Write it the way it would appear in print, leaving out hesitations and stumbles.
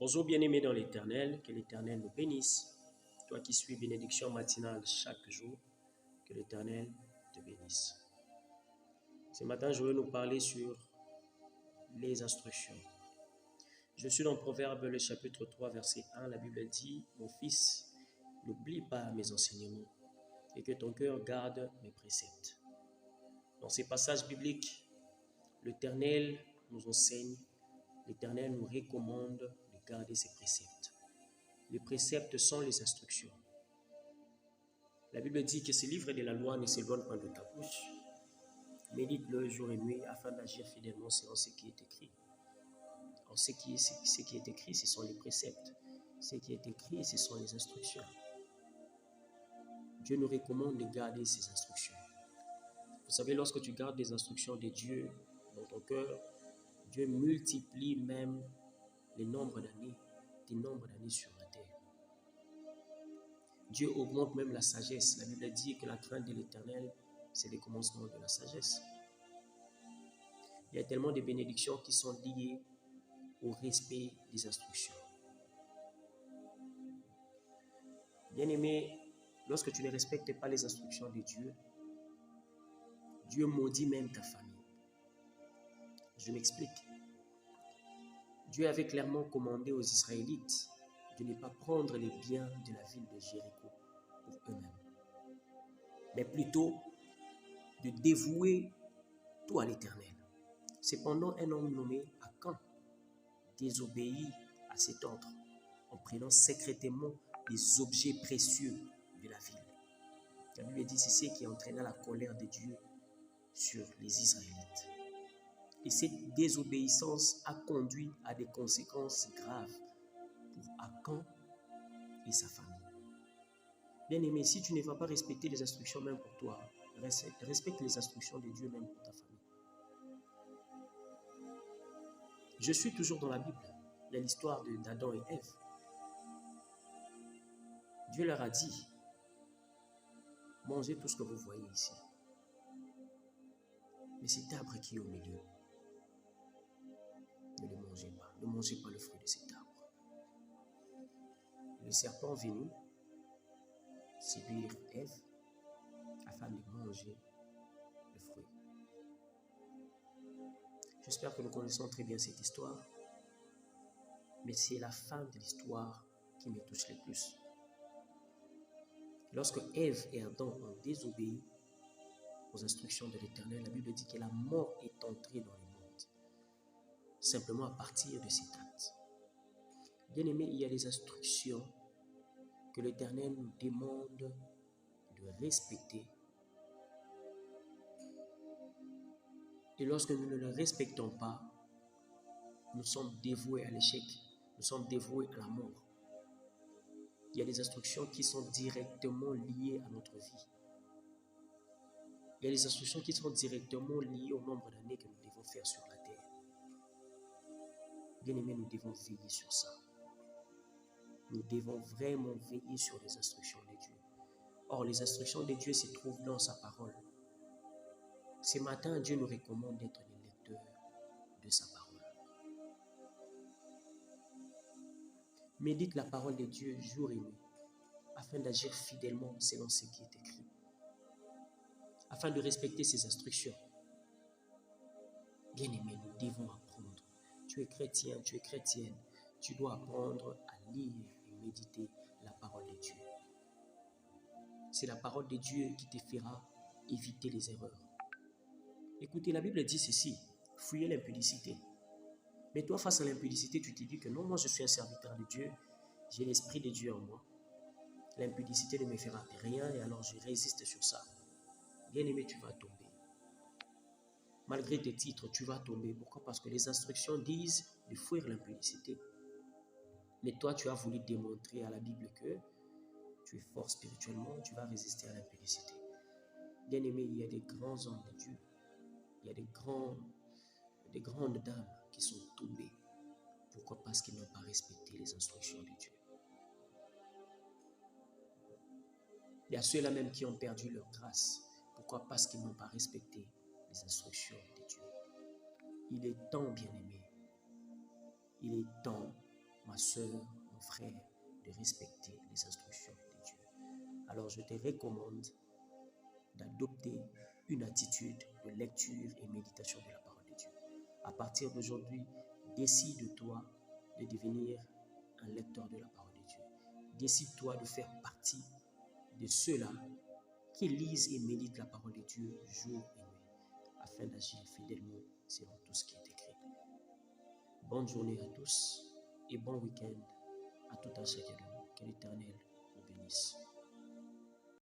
Bonjour bien-aimés dans l'Éternel, que l'Éternel nous bénisse. Toi qui suis bénédiction matinale chaque jour, que l'Éternel te bénisse. Ce matin, je veux nous parler sur les instructions. Je suis dans Proverbe, le chapitre 3, verset 1. La Bible dit, « Mon fils, n'oublie pas mes enseignements et que ton cœur garde mes préceptes. » Dans ces passages bibliques, l'Éternel nous enseigne, l'Éternel nous recommande de garder ses préceptes. Les préceptes sont les instructions. La Bible dit que ce livre de la loi ne s'éloigne pas de ta bouche. Médite-le jour et nuit afin d'agir fidèlement selon ce qui est écrit. Alors, ce qui est écrit, ce sont les préceptes. Ce qui est écrit, ce sont les instructions. Dieu nous recommande de garder ces instructions. Vous savez, lorsque tu gardes des instructions de Dieu dans ton cœur, Dieu multiplie même le nombre d'années, tes nombres d'années sur la terre. Dieu augmente même la sagesse. La Bible dit que la crainte de l'Éternel, c'est le commencement de la sagesse. Il y a tellement de bénédictions qui sont liées au respect des instructions. Bien-aimé, lorsque tu ne respectes pas les instructions de Dieu, Dieu maudit même ta famille. Je m'explique. Dieu avait clairement commandé aux Israélites de ne pas prendre les biens de la ville de Jéricho pour eux-mêmes, mais plutôt de dévouer tout à l'Éternel. Cependant, un homme nommé Akan désobéit à cet ordre en prenant secrètement les objets précieux de la ville. La Bible dit c'est ce qui entraîna la colère de Dieu sur les Israélites. Et cette désobéissance a conduit à des conséquences graves pour Akan et sa famille. Bien-aimé, si tu ne vas pas respecter les instructions même pour toi, respecte les instructions de Dieu même pour ta famille. Je suis toujours dans la Bible. Il y a l'histoire d'Adam et Ève. Dieu leur a dit, mangez tout ce que vous voyez ici. Mais cet arbre qui est au milieu, ne le mangez pas. Ne mangez pas le fruit de cet arbre. Le serpent venu séduire Ève afin de manger le fruit. J'espère que nous connaissons très bien cette histoire, mais c'est la fin de l'histoire qui me touche le plus. Lorsque Ève et Adam ont désobéi aux instructions de l'Éternel, la Bible dit que la mort est entrée dans le monde, simplement à partir de cet acte. Bien-aimé, il y a des instructions que l'Éternel nous demande de respecter. Et lorsque nous ne le respectons pas, nous sommes dévoués à l'échec, nous sommes dévoués à la mort. Il y a des instructions qui sont directement liées à notre vie. Il y a des instructions qui sont directement liées au nombre d'années que nous devons faire sur la terre. Bien-aimés, nous devons veiller sur ça. Nous devons vraiment veiller sur les instructions de Dieu. Or, les instructions de Dieu se trouvent dans sa parole. Ce matin, Dieu nous recommande d'être les lecteurs de sa parole. Médite la parole de Dieu jour et nuit, afin d'agir fidèlement selon ce qui est écrit, afin de respecter ses instructions. Bien-aimés, nous devons apprendre. Tu es chrétien, tu es chrétienne, tu dois apprendre à lire et méditer la parole de Dieu. C'est la parole de Dieu qui te fera éviter les erreurs. Écoutez, la Bible dit ceci, fuyez l'impudicité. Mais toi, face à l'impudicité, tu te dis que non, moi je suis un serviteur de Dieu, j'ai l'Esprit de Dieu en moi. L'impudicité ne me fera rien et alors je résiste sur ça. Bien-aimé, tu vas tomber. Malgré tes titres, tu vas tomber. Pourquoi? Parce que les instructions disent de fuir l'impudicité. Mais toi, tu as voulu démontrer à la Bible que tu es fort spirituellement, tu vas résister à l'impudicité. Bien-aimé, il y a des grands hommes de Dieu. Il y a des grandes dames qui sont tombées. Pourquoi? Parce qu'ils n'ont pas respecté les instructions de Dieu. Il y a ceux-là même qui ont perdu leur grâce. Pourquoi? Parce qu'ils n'ont pas respecté les instructions de Dieu. Il est temps, bien-aimé. Il est temps, ma soeur, mon frère, de respecter les instructions de Dieu. Alors je te recommande d'adopter une attitude de lecture et méditation de la parole de Dieu. À partir d'aujourd'hui, décide-toi de devenir un lecteur de la parole de Dieu. Décide-toi de faire partie de ceux-là qui lisent et méditent la parole de Dieu jour et nuit, afin d'agir fidèlement selon tout ce qui est écrit. Bonne journée à tous et bon week-end à tout un chacun de vous. Que l'Éternel vous bénisse.